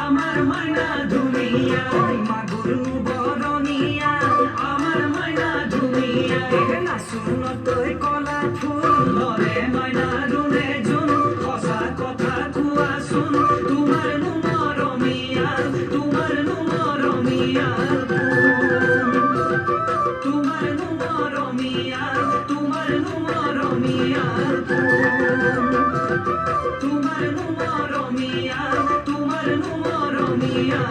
আমার ময়না দুনিয়া মাগুর বরনিয়া আমার ময়না দুনিয়া না শুনো তোর কলা ফুল লরে ময়না রুনে জুন কথা কথা কুয়া শুন তোমার নুমর মিয়া তোমার নুমর মিয়া তোমার নুমর মিয়া তোমার নুমর মিয়া তোমার নুমর মিয়া তোমার নুমর মিয়া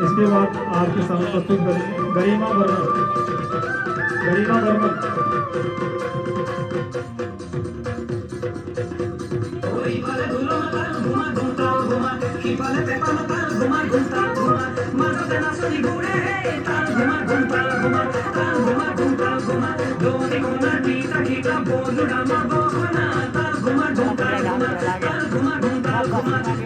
इसके बाद आपके सामने प्रस्तुत करेंगे गरिमा वर्मा। गरिमा वर्मा Guma